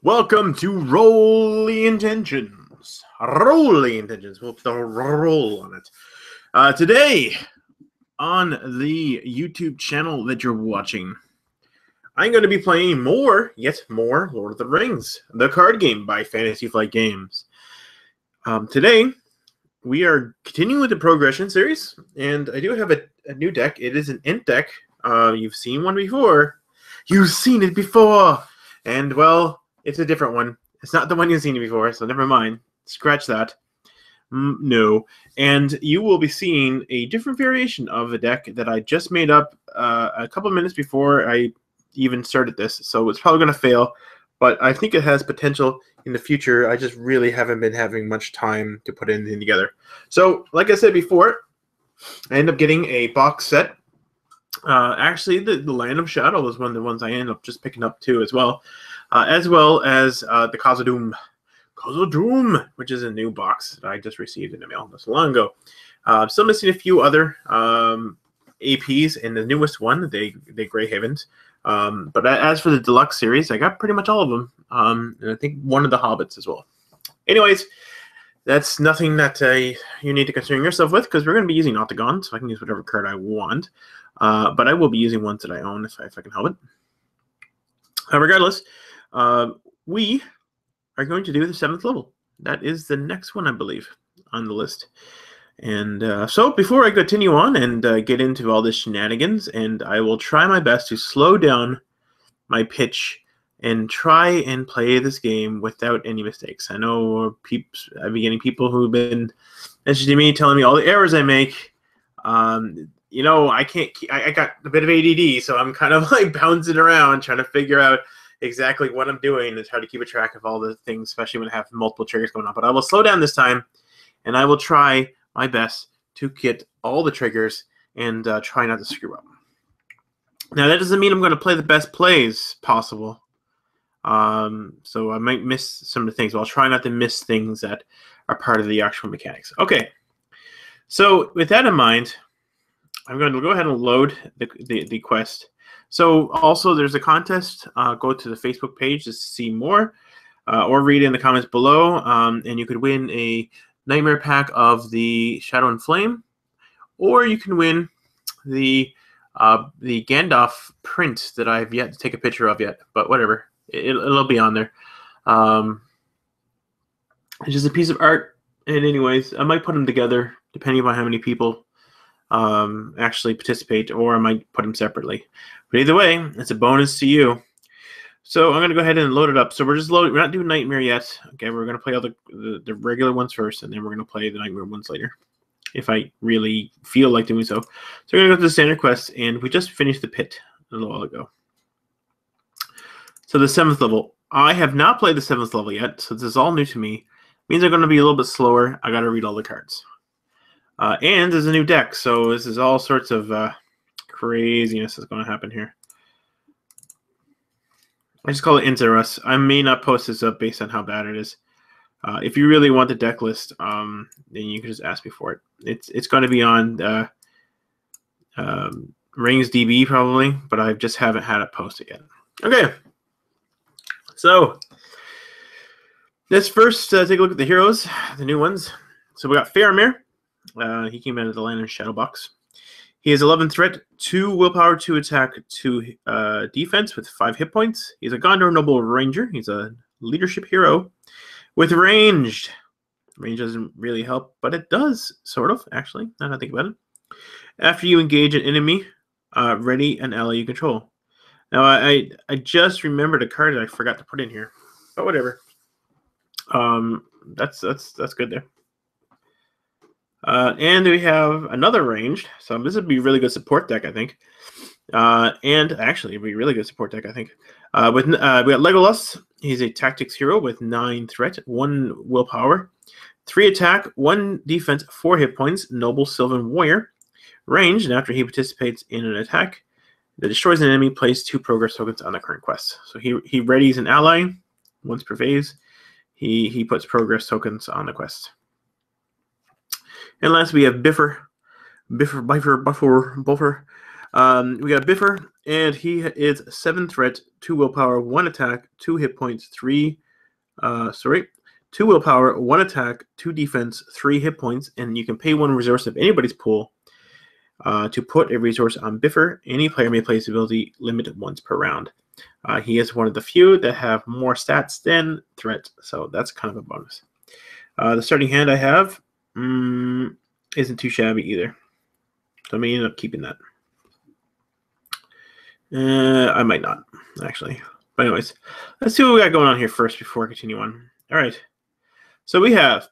Welcome to Rollingintentions. Rollingintentions. We'll put the roll on it. Today, on the YouTube channel that you're watching, I'm going to be playing yet more Lord of the Rings, the card game by Fantasy Flight Games. Today, we are continuing with the progression series, and I do have a new deck. It is an Ent deck. You've seen one before. You've seen it before. And, well, it's a different one. It's not the one you've seen before, so never mind. Scratch that. No. And you will be seeing a different variation of the deck that I just made up a couple of minutes before I even started this. So it's probably going to fail, but I think it has potential in the future. I just really haven't been having much time to put anything together. So, like I said before, I ended up getting a box set. Actually, the Land of Shadow was one of the ones I ended up just picking up too as well as the Khazad-dûm. Khazad-dûm, which is a new box that I just received in the mail not so long ago. Still missing a few other APs, and the newest one, the Grey Havens. But as for the deluxe series, I got pretty much all of them, and I think one of the Hobbits as well. Anyways, that's nothing that you need to concern yourself with, because we're going to be using Octagon, so I can use whatever card I want. But I will be using ones that I own if I can help it. Regardless, we are going to do the 7th level. That is the next one, I believe, on the list. And so before I continue on and get into all this shenanigans, and I will try my best to slow down my pitch and try and play this game without any mistakes. I know I've been getting people who've been messaging me, telling me all the errors I make. You know, I got a bit of ADD, so I'm kind of like bouncing around trying to figure out exactly what I'm doing and try to keep a track of all the things, especially when I have multiple triggers going on. But I will slow down this time, and I will try my best to get all the triggers and try not to screw up. Now, that doesn't mean I'm going to play the best plays possible. So I might miss some of the things, but I'll try not to miss things that are part of the actual mechanics. Okay. So with that in mind, I'm going to go ahead and load the quest. So also there's a contest. Go to the Facebook page to see more, or read in the comments below, and you could win a Nightmare pack of the Shadow and Flame, or you can win the Gandalf print that I've yet to take a picture of yet, but whatever, it'll be on there. It's just a piece of art, and anyways, I might put them together depending on how many people actually participate, or I might put them separately. But either way, it's a bonus to you. So I'm going to go ahead and load it up. So we're not doing Nightmare yet. Okay, we're going to play all the regular ones first, and then we're going to play the Nightmare ones later, if I really feel like doing so. So we're going to go to the standard quest, and we just finished the pit a little while ago. So the 7th level. I have not played the 7th level yet, so this is all new to me. It means I'm going to be a little bit slower. I got to read all the cards. And there's a new deck, so this is all sorts of craziness that's going to happen here. I just call it Ents. I may not post this up based on how bad it is. If you really want the deck list, then you can just ask me for it. It's going to be on Rings DB probably, but I just haven't had it posted yet. Okay, so let's first take a look at the heroes, the new ones. So we got Faramir. He came out of the Land of Shadow box. He has 11 threat, 2 willpower, 2 attack, 2 defense with 5 hit points. He's a Gondor Noble Ranger. He's a leadership hero with ranged. Range doesn't really help, but it does, sort of, actually, now that I think about it. After you engage an enemy, ready an ally you control. Now, I just remembered a card that I forgot to put in here, but whatever. That's good there. And we have another ranged, so this would be a really good support deck, I think. And actually, it'd be a really good support deck, I think. We got Legolas. He's a tactics hero with 9 threat, 1 willpower, 3 attack, 1 defense, 4 hit points. Noble Sylvan Warrior. Ranged, and after he participates in an attack that destroys an enemy, place 2 progress tokens on the current quest. So he readies an ally once per phase. He puts progress tokens on the quest. And last we have Bifur. We got Biffer, and he is 7 threat, 2 willpower, 1 attack, 2 hit points, 2 willpower, 1 attack, 2 defense, 3 hit points, and you can pay 1 resource of anybody's pool to put a resource on Biffer. Any player may play this ability limit once per round. He is one of the few that have more stats than threat, so that's kind of a bonus. The starting hand I have isn't too shabby either, so I may end up keeping that. I might not, actually. But anyways, let's see what we got going on here first before I continue on. All right. So we have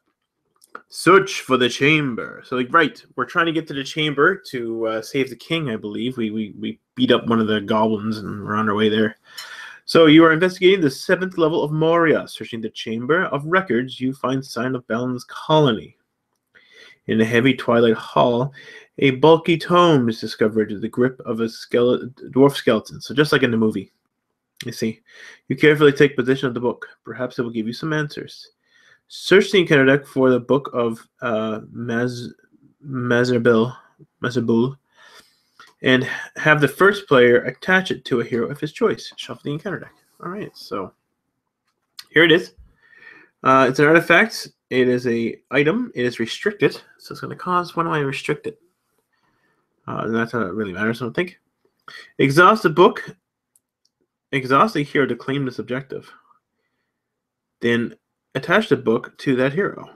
search for the chamber. So, right, we're trying to get to the chamber to save the king, I believe. We beat up one of the goblins and we're on our way there. So you are investigating the 7th level of Moria. Searching the chamber of records, you find sign of Balin's colony. In a heavy twilight hall, a bulky tome is discovered in the grip of a dwarf skeleton. So just like in the movie, you see. You carefully take possession of the book. Perhaps it will give you some answers. Search the encounter deck for the book of Mazarbul, and have the first player attach it to a hero of his choice. Shuffle the encounter deck. All right, so here it is. It's an artifact. It is a item. It is restricted, so it's going to cost. When do I restrict it? That's how it really matters, I don't think. Exhaust the book. Exhaust a hero to claim this objective. Then attach the book to that hero.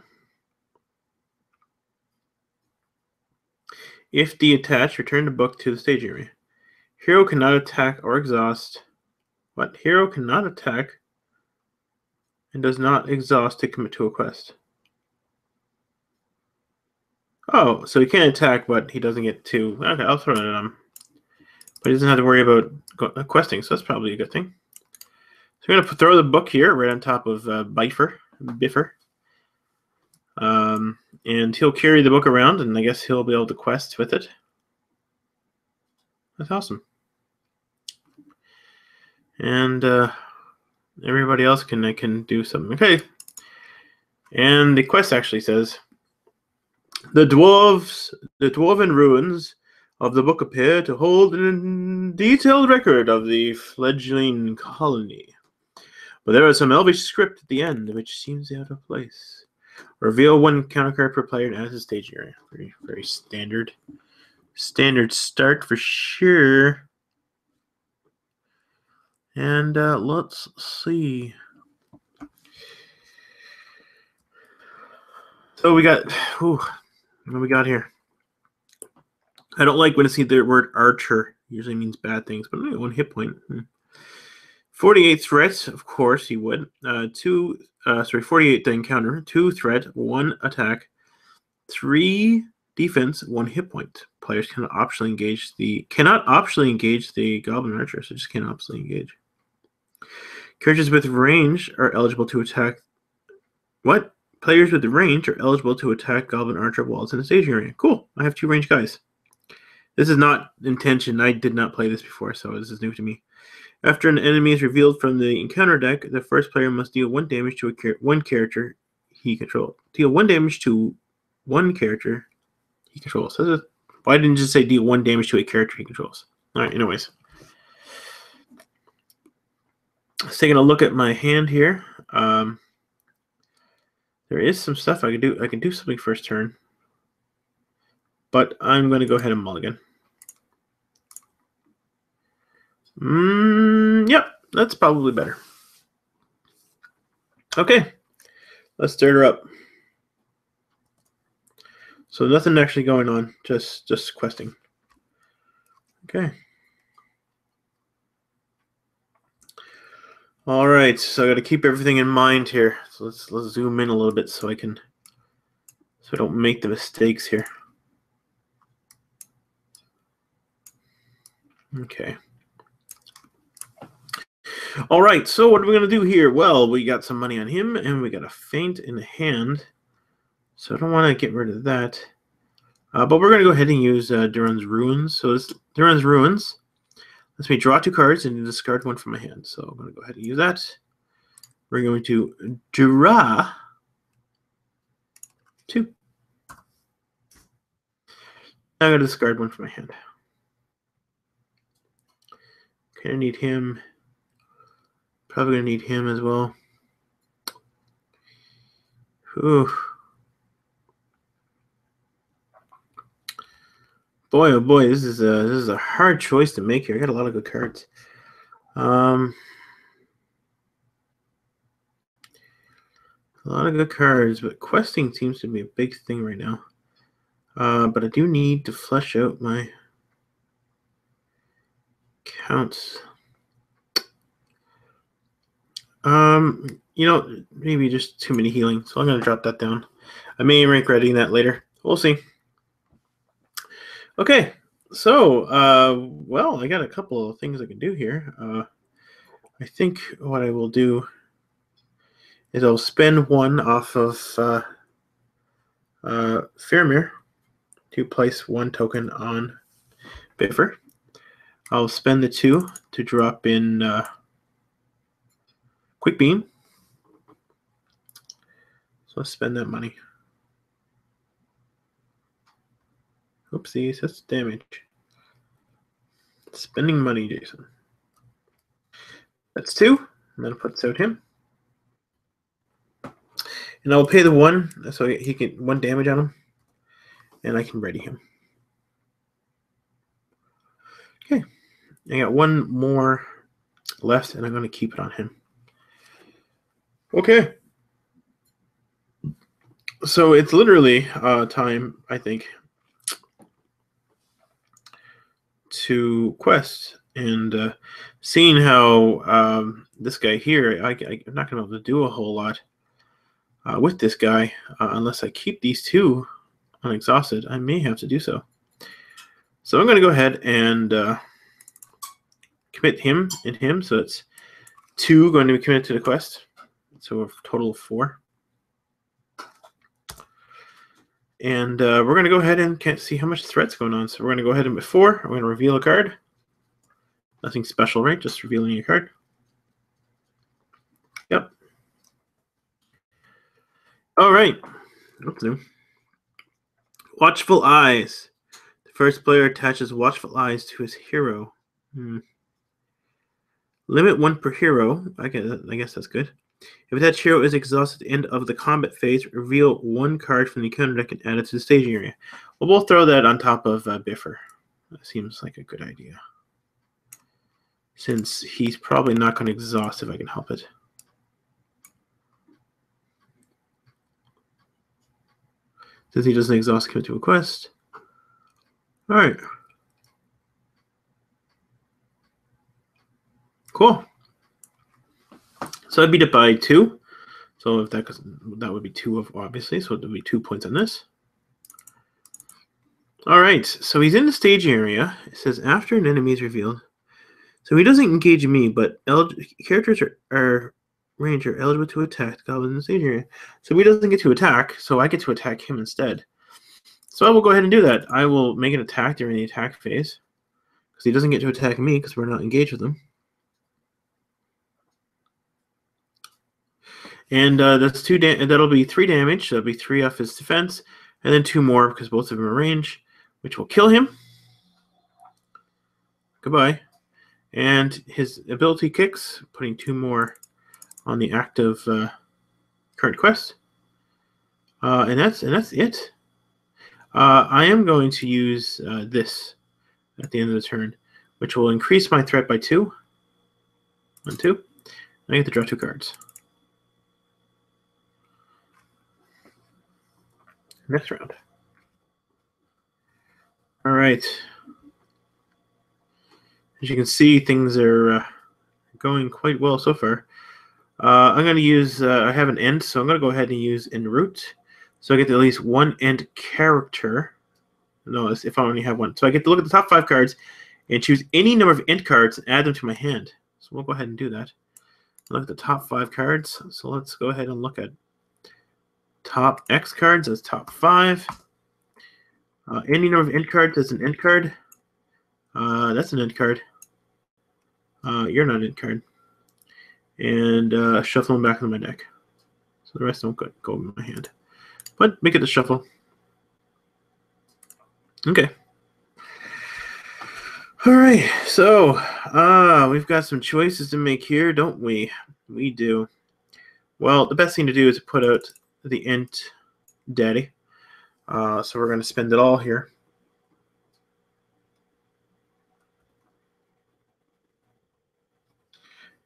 If detached, return the book to the stage area. Hero cannot attack or exhaust. What? Hero cannot attack and does not exhaust to commit to a quest. Oh, so he can't attack, but he doesn't get to. Okay, I'll throw it on him. But he doesn't have to worry about questing, so that's probably a good thing. So we're going to throw the book here right on top of Biffer. And he'll carry the book around, and I guess he'll be able to quest with it. That's awesome. And everybody else can do something. Okay. And the quest actually says, the dwarven ruins of the book appear to hold a detailed record of the fledgling colony. But there is some elvish script at the end which seems out of place. Reveal 1 counter card per player and add to the stage area. Very, very standard. Standard start for sure. And let's see. So we got, what do we got here? I don't like when I see the word archer. Usually means bad things, but 1 hit point. 48 threats, of course he would. 48 to encounter, 2 threat, 1 attack, 3 defense, 1 hit point. Players cannot optionally engage the goblin archer, so just can't optionally engage. Characters with range are eligible to attack. What? Players with range are eligible to attack goblin archer walls in the stage area. Cool. I have 2 range guys. This is not intention. I did not play this before, so this is new to me. After an enemy is revealed from the encounter deck, the first player must deal 1 damage to one character he controls. Deal 1 damage to 1 character he controls. So why didn't you just say deal 1 damage to a character he controls? All right, anyways. Just taking a look at my hand here. There is some stuff I can do. I can do something first turn. But I'm going to go ahead and mulligan. Yep, that's probably better. Okay, let's start her up. So nothing actually going on, just questing. Okay. All right, so I got to keep everything in mind here. So let's zoom in a little bit so I don't make the mistakes here. Okay. All right, so what are we going to do here? Well, we got some money on him, and we got a feint in the hand. So I don't want to get rid of that. But we're going to go ahead and use Duran's Ruins. So it's Duran's Ruins. Lets me draw 2 cards and discard 1 from my hand. So I'm going to go ahead and use that. We're going to draw 2. I'm going to discard 1 from my hand. Gonna need him. Probably gonna need him as well. Whew. Boy, oh boy, this is a hard choice to make here. I got a lot of good cards. A lot of good cards, but questing seems to be a big thing right now. But I do need to flesh out my counts. You know, maybe just too many healing, so I'm gonna drop that down. I may regretting that later. We'll see. Okay, so well, I got a couple of things I can do here. I think what I will do is I'll spend one off of Faramir to place one token on Biffer. I'll spend the 2 to drop in Quick Beam. So I'll spend that money. Oopsies, that's damage. Spending money, Jason. That's 2. I'm going to put out him. And I'll pay the 1 so he can 1 damage on him. And I can ready him. Okay. I got 1 more left, and I'm going to keep it on him. Okay. So it's literally time, I think, to quest. And seeing how this guy here, I'm not going to be able to do a whole lot with this guy unless I keep these 2 unexhausted. I may have to do so. So I'm going to go ahead and commit him and him. So it's 2 going to be committed to the quest. So a total of 4. And we're going to go ahead and see how much threat's going on. So we're going to go ahead and before, we're going to reveal a card. Nothing special, right? Just revealing a card. Yep. All right. What's new? Watchful Eyes. The first player attaches Watchful Eyes to his hero. Limit 1 per hero. I guess that's good. If that hero is exhausted at the end of the combat phase, reveal 1 card from the counter deck and add it to the staging area. We'll throw that on top of Biffer. That seems like a good idea. Since he's probably not going to exhaust if I can help it. Since he doesn't exhaust, commit to a quest. All right. Cool. So I beat it by 2. So if that would be 2 of obviously. So it would be 2 points on this. All right. So he's in the stage area. It says after an enemy is revealed. So he doesn't engage me, but characters are range are eligible to attack the goblin in the stage area. So he doesn't get to attack. So I get to attack him instead. So I will go ahead and do that. I will make an attack during the attack phase because he doesn't get to attack me because we're not engaged with him. And that's 2 that'll be 3 damage. That'll be 3 off his defense, and then 2 more because both of them are range, which will kill him. Goodbye. And his ability kicks, putting 2 more on the active current quest. And that's it. I am going to use this at the end of the turn, which will increase my threat by 2. 1, 2. I get to draw 2 cards. Next round. All right. As you can see, things are going quite well so far. I'm going to use, I have an Ent, so I'm going to go ahead and use en route. So I get at least 1 Ent character. No, if I only have 1. So I get to look at the top 5 cards and choose any number of Ent cards and add them to my hand. So we'll go ahead and do that. Look at the top 5 cards. So let's go ahead and look at top X cards as top 5. Any number of Ent cards as an Ent card. That's an Ent card. You're not an Ent card. And shuffle them back into my deck. So the rest don't go in my hand. But make it the shuffle. Okay. All right, so we've got some choices to make here, don't we? We do. Well, the best thing to do is put out the Ent Daddy. So we're going to spend it all here.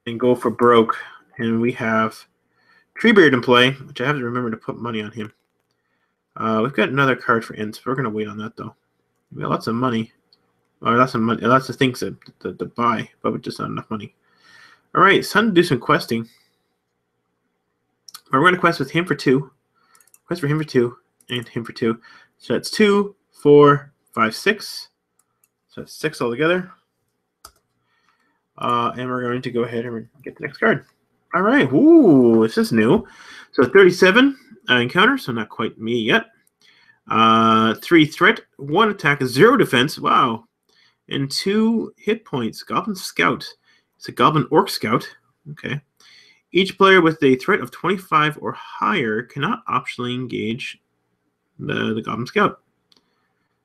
And go for broke. And we have Treebeard in play, which I have to remember to put money on him. We've got another card for Ents. We're going to wait on that, though. We got lots of money. Or lots of money, lots of things to buy, but with just not enough money. All right, it's time to do some questing. We're going to quest with him for 2. Quest for him for 2, and him for 2. So that's 2, 4, 5, 6. So that's 6 altogether. And we're going to go ahead and get the next card. All right, ooh, this is new. So 37 encounter, so not quite me yet. 3 threat, 1 attack, 0 defense. Wow. And 2 hit points. Goblin Scout. It's a Goblin Orc Scout. Okay. Each player with a threat of 25 or higher cannot optionally engage the Goblin Scout.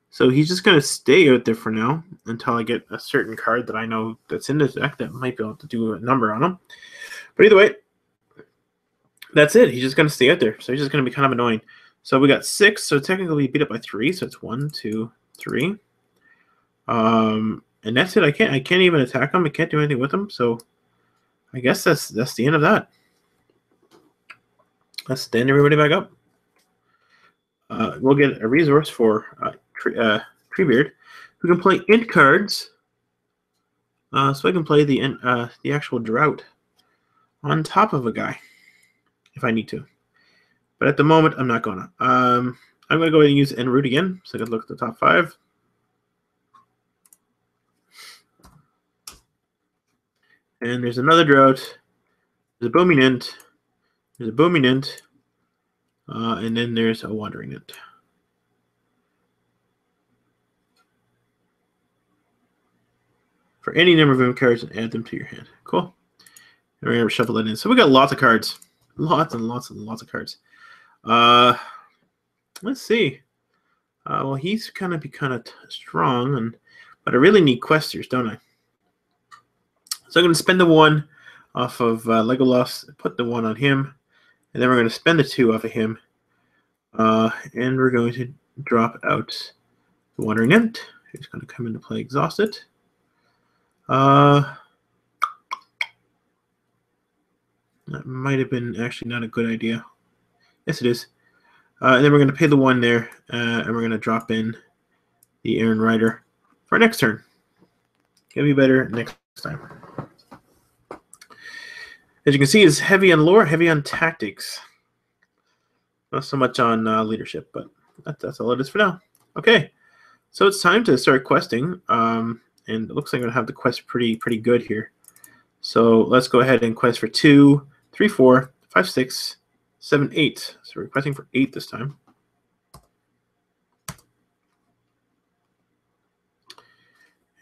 So he's just going to stay out there for now until I get a certain card that I know that's in this deck that might be able to do a number on him. But either way, that's it. He's just going to stay out there. So he's just going to be kind of annoying. So we got 6. So technically we beat it by 3. So it's 1, 2, 3. And that's it. I can't even attack him. I can't do anything with him. So I guess that's the end of that. Let's stand everybody back up. We'll get a resource for Treebeard, who can play int cards. So I can play the actual drought on top of a guy if I need to. But at the moment, I'm not gonna. I'm gonna go ahead and use en route again. So I can look at the top 5. And there's another drought. There's a booming int. There's a booming int. And then there's a wandering int. For any number of boom cards and add them to your hand. Cool. And we're going to shuffle that in. So we got lots of cards. Lots and lots and lots of cards. Let's see. Well, he's going to be kind of strong, but I really need questers, don't I? So I'm going to spend the 1 off of Legolas, put the 1 on him, and then we're going to spend the 2 off of him, and we're going to drop out the Wandering Ent, who's going to come into play exhausted. That might have been actually not a good idea. Yes, it is. And then we're going to pay the 1 there, and we're going to drop in the Aaron Rider for our next turn. It'll be better next time. As you can see, it's heavy on lore, heavy on tactics. Not so much on leadership, but that's all it is for now. Okay, so it's time to start questing, and it looks like I'm going to have the quest pretty good here. So let's go ahead and quest for 2, 3, 4, 5, 6, 7, 8. So we're questing for 8 this time.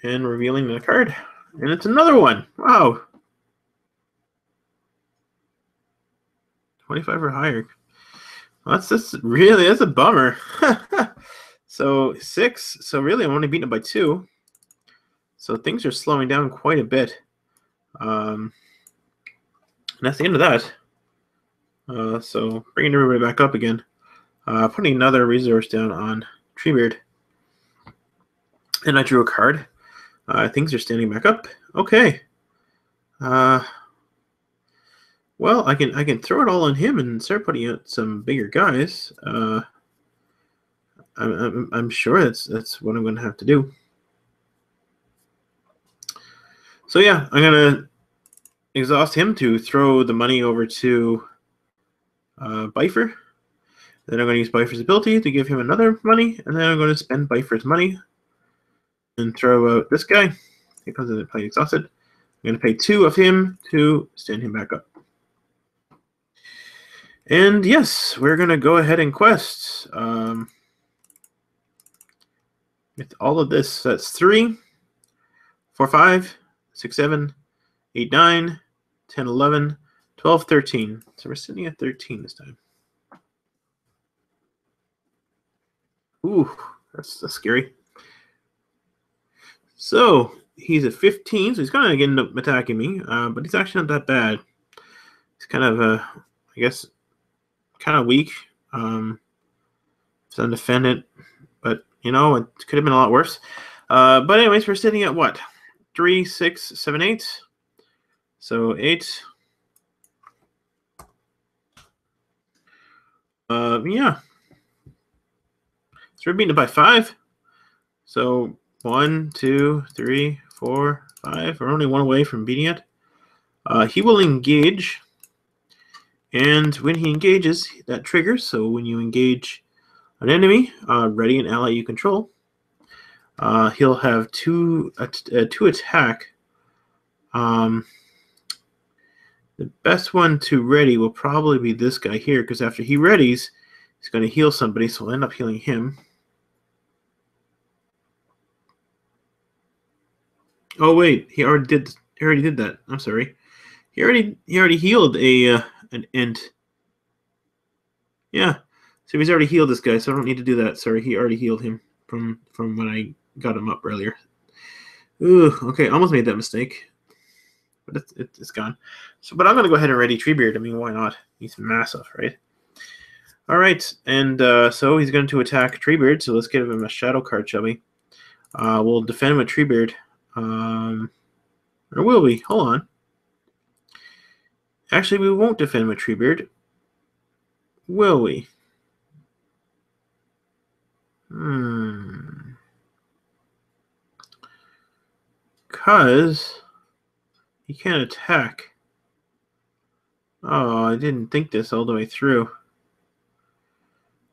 And revealing the card. And it's another one. Wow. 25 or higher. Well, that's a bummer. So 6. So really, I'm only beating it by 2. So things are slowing down quite a bit. And that's the end of that. So bringing everybody back up again. Putting another resource down on Treebeard. And I drew a card. Things are standing back up. Okay. Well, I can throw it all on him and start putting out some bigger guys. I'm sure that's what I'm going to have to do. So yeah, I'm going to exhaust him to throw the money over to Bifer. Then I'm going to use Bifer's ability to give him another money, and then I'm going to spend Bifer's money and throw out this guy. He comes in and play exhausted. I'm going to pay 2 of him to stand him back up. And yes, we're going to go ahead and quest. With all of this, that's 3, 4, 5, 6, 7, 8, 9, 10, 11, 12, 13. So we're sitting at 13 this time. Ooh, that's scary. So he's at 15, so he's going to end up attacking me. But he's actually not that bad. He's kind of, I guess, kind of weak. It's undefended, but you know it could have been a lot worse. But anyways, we're sitting at what? 3, 6, 7, 8. So 8. Yeah. So we're beating it by 5. So 1, 2, 3, 4, 5. We're only 1 away from beating it. He will engage, and when he engages, that triggers. So when you engage an enemy, ready an ally you control, he'll have 2 attack. The best one to ready will probably be this guy here, because after he readies, he's going to heal somebody, so we'll end up healing him. Oh wait, he already did that. I'm sorry. He already healed an Ent. Yeah. So he's already healed this guy, so I don't need to do that. Sorry, he already healed him from when I got him up earlier. Ooh, okay, almost made that mistake. But it's gone. So, but I'm gonna go ahead and ready Treebeard. I mean, why not? He's massive, right? All right, and so he's going to attack Treebeard. So let's give him a shadow card, shall we? We'll defend with Treebeard. Or will we? Hold on. Actually, we won't defend with Treebeard. Will we? Because he can't attack. Oh, I didn't think this all the way through.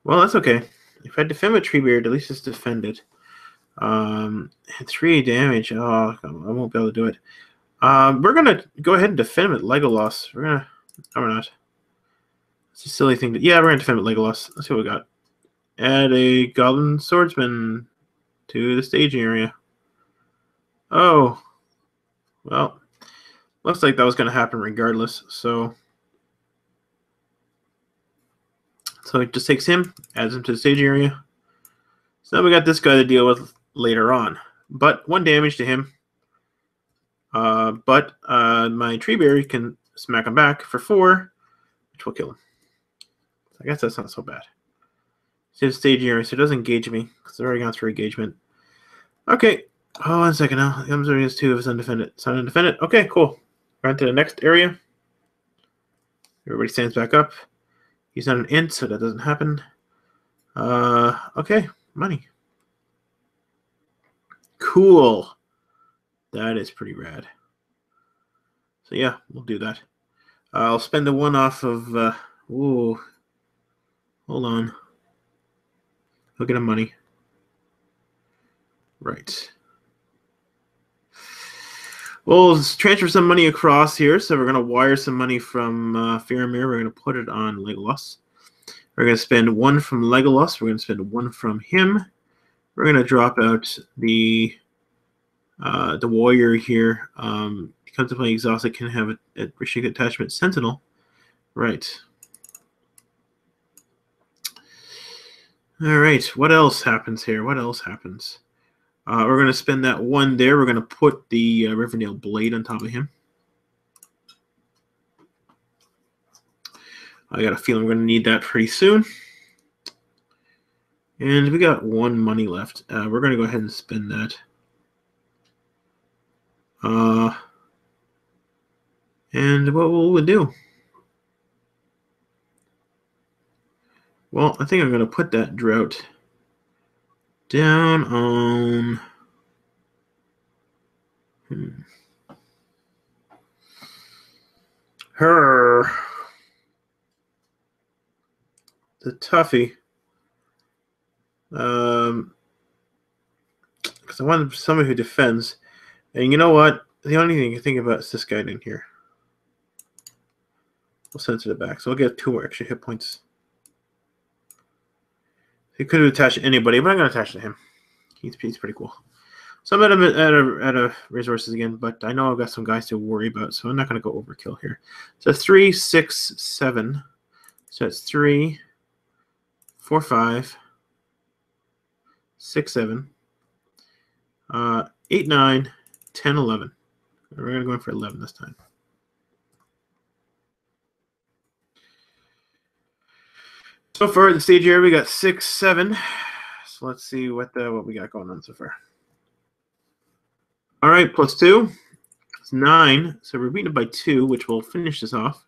Well, that's okay. If I defend with Treebeard, at least it's defended. 3 damage. Oh, I won't be able to do it. We're gonna go ahead and defend with Legolas. No, we're not. It's a silly thing to. Yeah, we're gonna defend with Legolas. Let's see what we got. Add a Goblin Swordsman to the staging area. Oh, well, looks like that was gonna happen regardless. So it just takes him, adds him to the staging area. So now we got this guy to deal with later on. But 1 damage to him. But my Treeberry can smack him back for 4, which will kill him. I guess that's not so bad. Save staging area, so it doesn't engage me, because I've already gone through engagement. Okay. Oh, 1 second now. The M's is 2 if it's undefended. It's not undefended. Okay, cool. We're on to the next area. Everybody stands back up. He's not an Ent, so that doesn't happen. Okay, money. Cool. That is pretty rad. So yeah, we'll do that. I'll spend the 1 off of. Ooh, hold on. Look at the money. Right. We'll transfer some money across here. So we're going to wire some money from Faramir. We're going to put it on Legolas. We're going to spend 1 from Legolas. We're going to spend 1 from him. We're going to drop out the warrior here. Contemplating exhausted can have a restricted attachment Sentinel. Right. All right. What else happens here? What else happens? We're going to spend that 1 there. We're going to put the Rivendell Blade on top of him. I got a feeling we're going to need that pretty soon. And we got 1 money left. We're going to go ahead and spend that. And what will we do? Well, I think I'm going to put that drought down on... her. The toughie. Because I want somebody who defends. And you know what? The only thing you think about is this guy in here. We'll censor it back. So we'll get 2 more extra hit points. He could have attached to anybody, but I'm going to attach to him. He's pretty cool. So I'm out of resources again, but I know I've got some guys to worry about, so I'm not going to go overkill here. So 3, 6, 7. So it's 3, 4, 5, 6, 7, 8, 9, 10, 11. We're going to go in for 11 this time. So far, the stage here, we got 6, 7. So let's see what we got going on so far. All right, +2. It's 9. So we're beating it by 2, which will finish this off.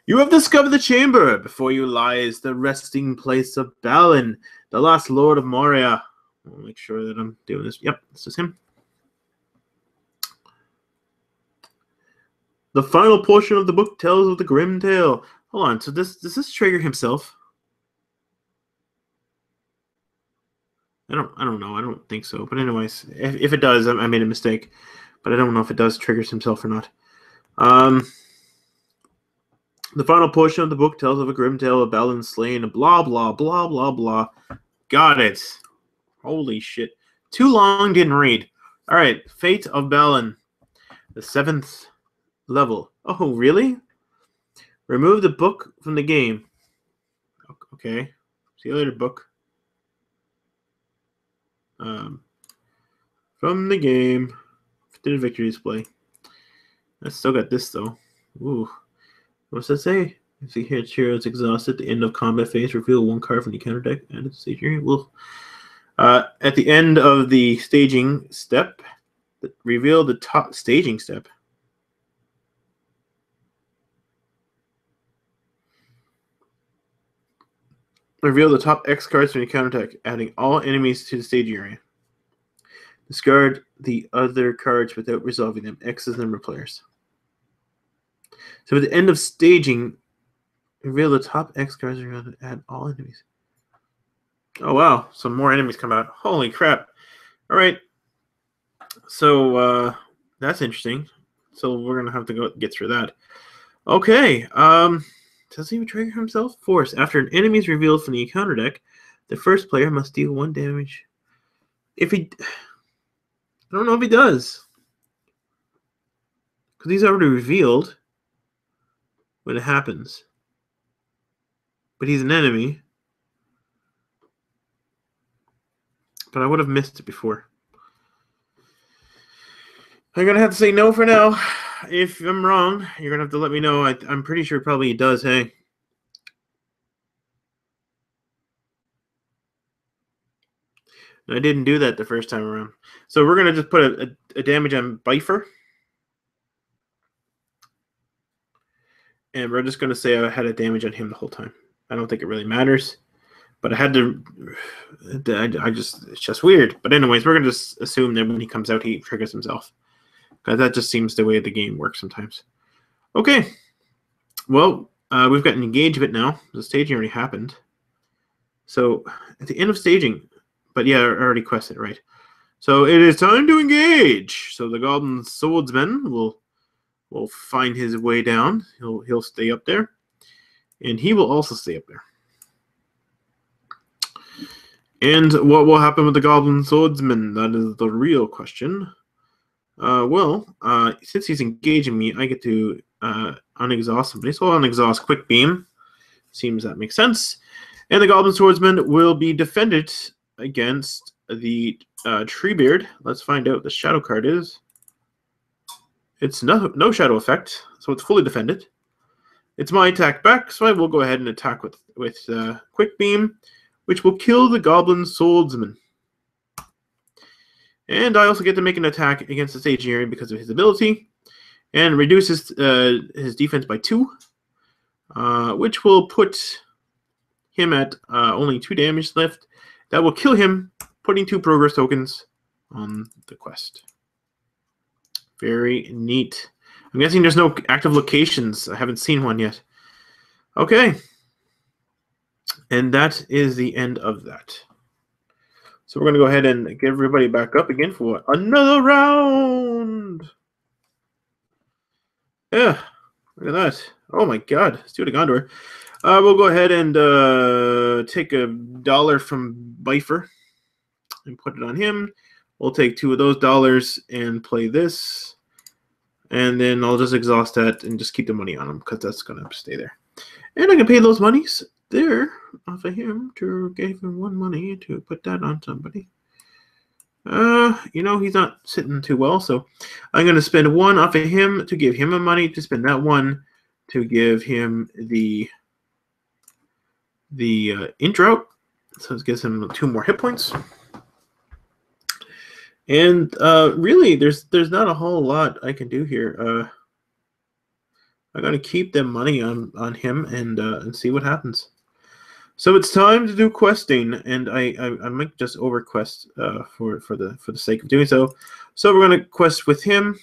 You have discovered the chamber. Before you lies the resting place of Balin, the last lord of Moria. I'll make sure that I'm doing this. Yep, this is him. The final portion of the book tells of the grim tale. Hold on, so does this trigger himself? I don't know. I don't think so. But anyways, if it does, I made a mistake. But I don't know if it does triggers himself or not. The final portion of the book tells of a grim tale of Balin slain. Blah blah blah blah blah. Got it. Holy shit. Too long, didn't read. All right, Fate of Balin, the 7th level. Oh, really? Remove the book from the game. Okay. See you later, book. From the game. Did a victory display. I still got this, though. Ooh. What's that say? If the hero is exhausted at the end of combat phase, reveal 1 card from the counter deck. Add it to stage area. Well, at the end of the staging step, reveal the top staging step. Reveal the top X cards from your counter deck, adding all enemies to the staging area. Discard the other cards without resolving them. X is number of players. So at the end of staging, reveal the top X cards and going to add all enemies. Oh wow, some more enemies come out. Holy crap. All right. So that's interesting. So we're going to have to go get through that. Okay. Does he even trigger himself? Force. After an enemy is revealed from the counter deck, the first player must deal 1 damage. If he... I don't know if he does. Because he's already revealed when it happens. But he's an enemy. But I would have missed it before. I'm going to have to say no for now. If I'm wrong, you're going to have to let me know. I'm pretty sure probably he does, hey. I didn't do that the first time around. So we're going to just put a damage on Bifer. And we're just going to say I had a damage on him the whole time. I don't think it really matters. But I had to... it's just weird. But anyways, we're going to just assume that when he comes out, he triggers himself. Because that just seems the way the game works sometimes. Okay. Well, we've got an engagement now. The staging already happened. So at the end of staging... But yeah, I already quested, right? So it is time to engage. So the Goblin Swordsman will find his way down. He'll stay up there. And he will also stay up there. And what will happen with the Goblin Swordsman? That is the real question. Since he's engaging me, I get to unexhaust somebody. So I'll unexhaust Quick Beam. Seems that makes sense. And the Goblin Swordsman will be defended against the Treebeard. Let's find out what the shadow card is. It's no shadow effect, so it's fully defended. It's my attack back, so I will go ahead and attack with Quick Beam, which will kill the Goblin Swordsman. And I also get to make an attack against the staging area because of his ability, and reduces his defense by 2, which will put him at only 2 damage left. That will kill him, putting 2 progress tokens on the quest. Very neat. I'm guessing there's no active locations. I haven't seen one yet. Okay. And that is the end of that. So we're going to go ahead and get everybody back up again for another round. Yeah. Look at that. Oh my god. Let's do it again, Gondor. We'll go ahead and take $1 from Bifer and put it on him. We'll take 2 of those dollars and play this. And then I'll just exhaust that and just keep the money on him because that's going to stay there. And I can pay those monies there off of him to give him 1 money to put that on somebody. You know, he's not sitting too well, so I'm going to spend one off of him to give him a money, to spend that one to give him the intro. So it gives him 2 more hit points. And really, there's not a whole lot I can do here. I'm going to keep the money on him and see what happens. So it's time to do questing, and I might just over quest for the sake of doing so. So we're going to quest with him.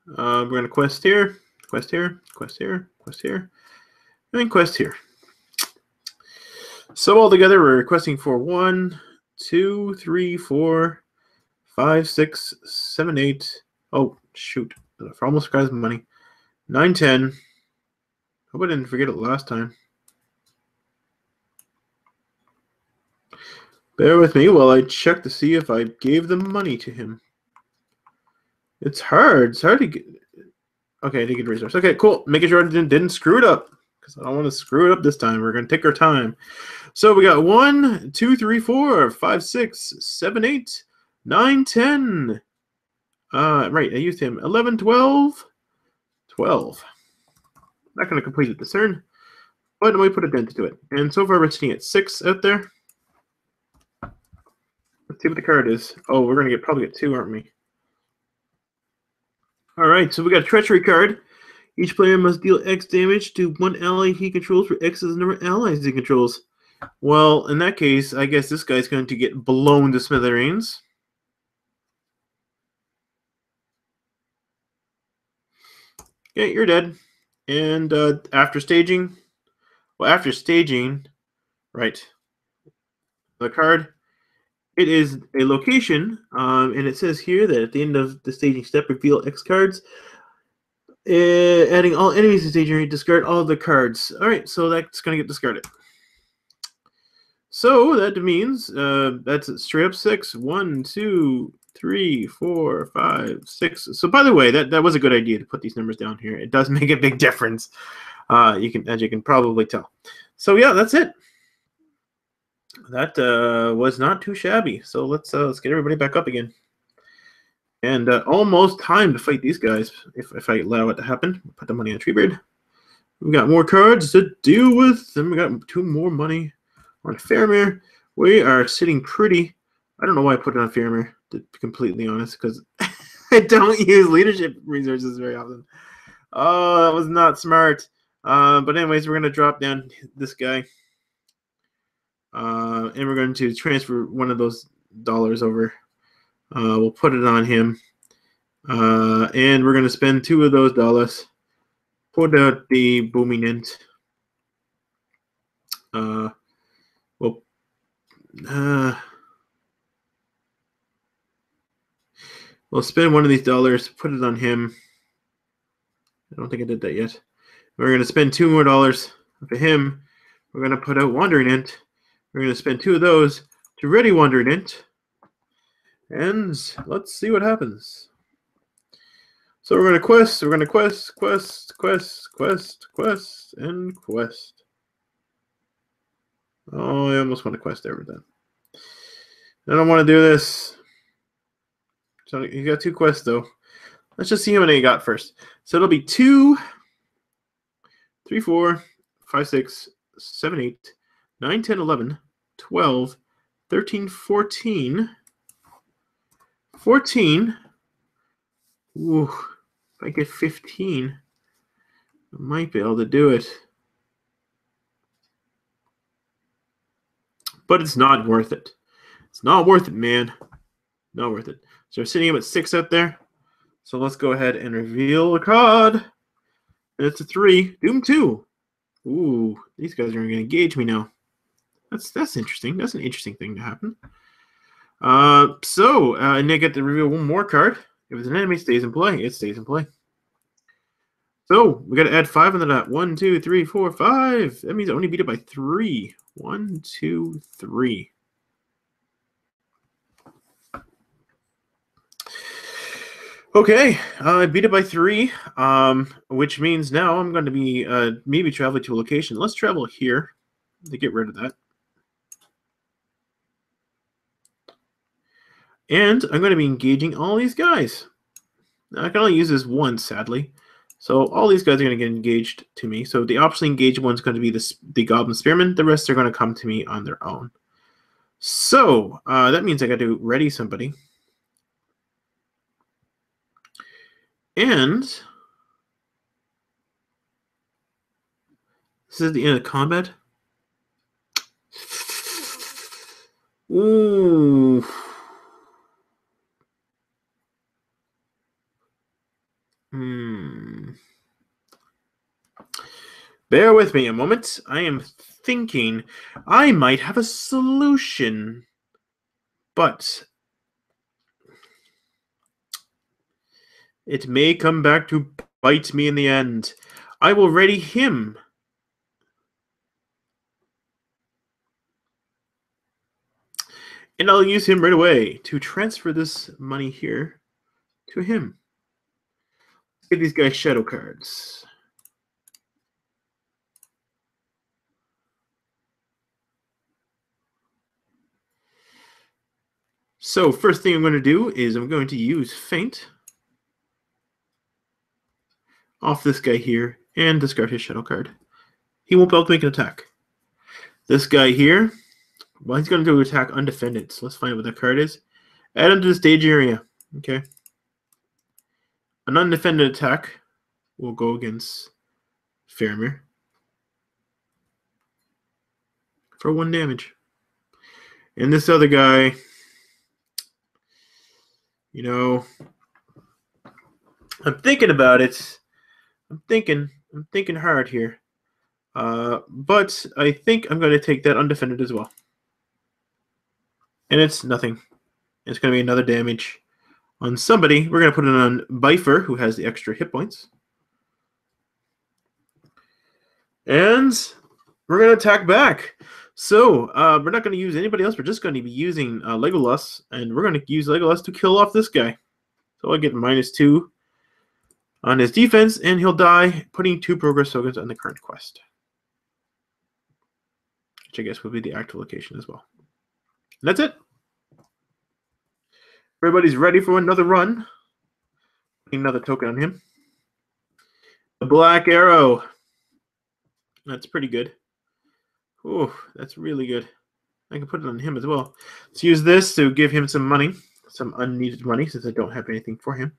We're going to quest here, quest here, quest here, quest here, and quest here. So altogether, we're requesting for 1, 2, 3, 4, 5, 6, 7, 8. Oh shoot! I almost forgot my money. 9, 10. Hope I didn't forget it last time. Bear with me while I check to see if I gave the money to him. It's hard. It's hard to get. Okay, I did get resource. Okay, cool. Making sure I didn't screw it up, because I don't want to screw it up this time. We're going to take our time. So we got 1, 2, 3, 4, 5, 6, 7, 8, 9, 10. Right, I used him. 11, 12. 12. Not going to complete it this turn, but let me put a dent into it. And so far we're sitting at 6 out there. Let's see what the card is. Oh, we're going to probably get 2, aren't we? All right, so we got a treachery card. Each player must deal X damage to 1 ally he controls for X is the number of allies he controls. Well, in that case, I guess this guy's going to get blown to smithereens. Okay, you're dead. And after staging, right, the card, it is a location, and it says here that at the end of the staging step, reveal X cards. Adding all enemies to staging area, discard all the cards. All right, so that's going to get discarded. So that means that's straight up 6. 1, 2, 3, 4, 5, 6. So by the way, that was a good idea to put these numbers down here. It does make a big difference. As you can probably tell. So yeah, that's it. That was not too shabby. So let's get everybody back up again. And almost time to fight these guys if I allow it to happen. Put the money on Treebeard. We got more cards to deal with. Then we got 2 more money on Faramir. We are sitting pretty. I don't know why I put it on Faramir, to be completely honest, because I don't use leadership resources very often. Oh, that was not smart. But anyways, we're going to drop down this guy. And we're going to transfer one of those dollars over. We'll put it on him. And we're going to spend 2 of those dollars. Put out the booming Ent. We'll spend 1 of these dollars, put it on him. I don't think I did that yet. We're going to spend 2 more dollars for him. We're going to put out Wandering Ent. We're going to spend 2 of those to ready Wandering Ent. And let's see what happens. So we're going to quest. We're going to quest, and quest. Oh, I almost want to quest everything. I don't want to do this. So you got 2 quests, though. Let's just see how many you got first. So it'll be 2, 3, 4, 5, 6, 7, 8, 9, 10, 11, 12, 13, 14. 14. Ooh, if I get 15, I might be able to do it. But it's not worth it. It's not worth it, man. Not worth it. So we're sitting up at 6 out there. So let's go ahead and reveal a card. And it's a 3. Doom 2. Ooh, these guys are going to engage me now. That's interesting. That's an interesting thing to happen. And I get to reveal 1 more card. If it's an enemy, it stays in play. It stays in play. So we got to add 5 into that. 1, 2, 3, 4, 5. That means I only beat it by 3. 1, 2, 3. Okay, I beat it by 3, which means now I'm going to be maybe traveling to a location. Let's travel here to get rid of that. And I'm going to be engaging all these guys. Now, I can only use this once, sadly. So all these guys are going to get engaged to me. So the optionally engaged one's going to be the Goblin Spearman. The rest are going to come to me on their own. So that means I got to ready somebody. And this is the end of combat. Ooh. Bear with me a moment. I am thinking I might have a solution. But it may come back to bite me in the end. I will ready him. And I'll use him right away to transfer this money here to him. Let's get these guys shadow cards. So first thing I'm going to do is I'm going to use Feint off this guy here and discard his shadow card. He won't be able to make an attack. This guy here, well, he's going to do an attack undefended. So let's find out what that card is. Add him to the stage area. Okay. An undefended attack will go against Faramir for 1 damage. And this other guy, you know, I'm thinking about it. I'm thinking hard here. But I think I'm going to take that undefended as well. And it's nothing. It's going to be another damage on somebody. We're going to put it on Bifer, who has the extra hit points. And we're going to attack back. So we're not going to use anybody else. We're just going to be using Legolas. And we're going to use Legolas to kill off this guy. So I get -2 on his defense. And he'll die, putting 2 progress tokens on the current quest. Which I guess would be the active location as well. And that's it. Everybody's ready for another run. Another token on him. The Black Arrow. That's pretty good. Oh, that's really good. I can put it on him as well. Let's use this to give him some money. Some unneeded money since I don't have anything for him.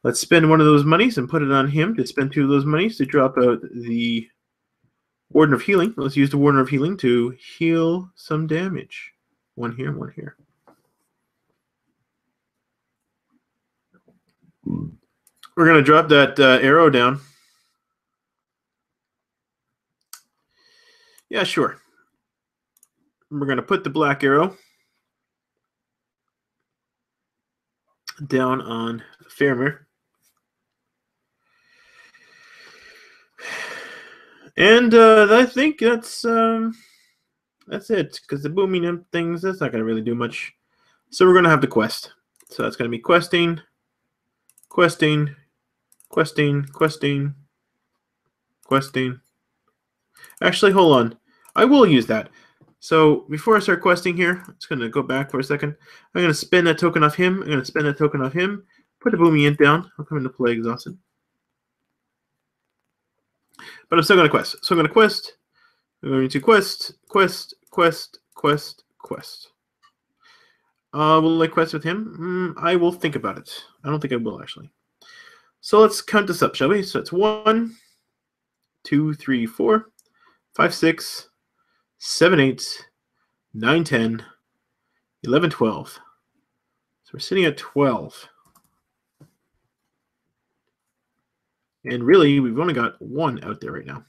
Let's spend one of those monies and put it on him to spend 2 of those monies to drop out the Warden of Healing. Let's use the Warden of Healing to heal some damage. 1 here, 1 here. We're going to drop that arrow down. Yeah, sure. We're going to put the Black Arrow down on Faramir. And I think that's it, because the booming things, that's not going to really do much. So we're going to have the quest. So that's going to be questing, questing, questing, questing, questing. Actually, hold on. I will use that. So before I start questing here, I'm just going to go back for a second. I'm going to spend that token off him. I'm going to spend that token off him. Put the booming int down. I'll come into play exhausted. But I'm still going to quest. So I'm going to quest. I'm going to quest, quest, quest, quest, quest. Will I quest with him? I will think about it. I don't think I will, actually. So let's count this up, shall we? So it's 1, 2, 3, 4, 5, 6, 7, 8, 9, 10, 11, 12. So we're sitting at 12. And really, we've only got 1 out there right now.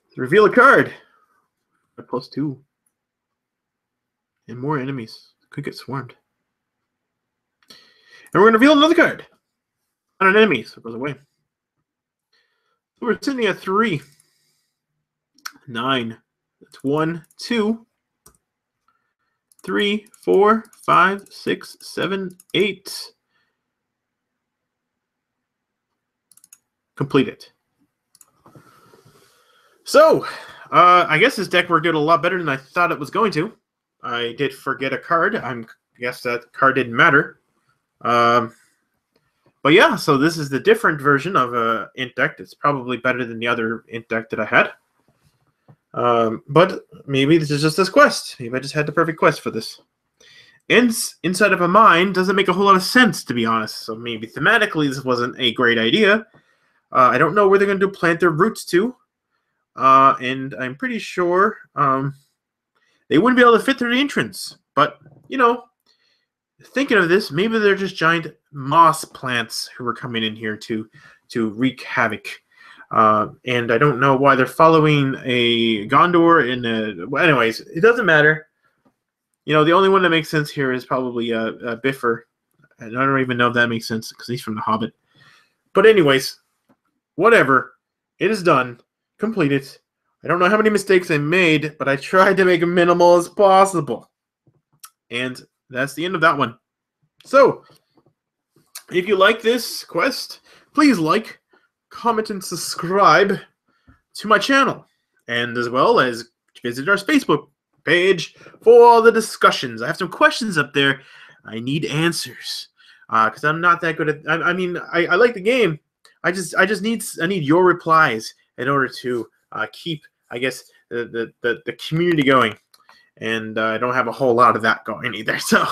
Let's reveal a card. +2. And more enemies. Could get swarmed. And we're going to reveal another card. On an enemy, so it goes away. So we're sitting at 3. 9. That's 1, 2, 3, 4, 5, 6, 7, 8. Complete it. So, I guess this deck worked out a lot better than I thought it was going to. I did forget a card. I guess that card didn't matter. But yeah, so this is the different version of a Int deck. It's probably better than the other Int deck that I had. But maybe this is just this quest. Maybe I just had the perfect quest for this. Ents inside of a mine doesn't make a whole lot of sense, to be honest. So maybe thematically this wasn't a great idea. I don't know where they're going to plant their roots to. And I'm pretty sure they wouldn't be able to fit through the entrance. But, you know, thinking of this, maybe they're just giant moss plants who are coming in here to wreak havoc. And I don't know why they're following a Gondor in a... Well, anyways, it doesn't matter. You know, the only one that makes sense here is probably Biffer. And I don't even know if that makes sense because he's from The Hobbit. But anyways, whatever. It is done. Completed. I don't know how many mistakes I made, but I tried to make them minimal as possible. And that's the end of that one. So, if you like this quest, please like, comment, and subscribe to my channel. And as well as visit our Facebook page for all the discussions. I have some questions up there. I need answers. Because I'm not that good at... I mean, I like the game. I need your replies in order to keep, I guess, the community going. And I don't have a whole lot of that going either. So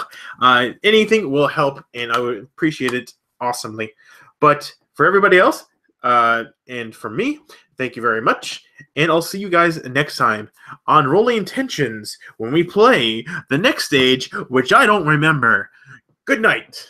anything will help, and I would appreciate it awesomely. But for everybody else, and for me, thank you very much. And I'll see you guys next time on Rollingintentions when we play the next stage, which I don't remember. Good night.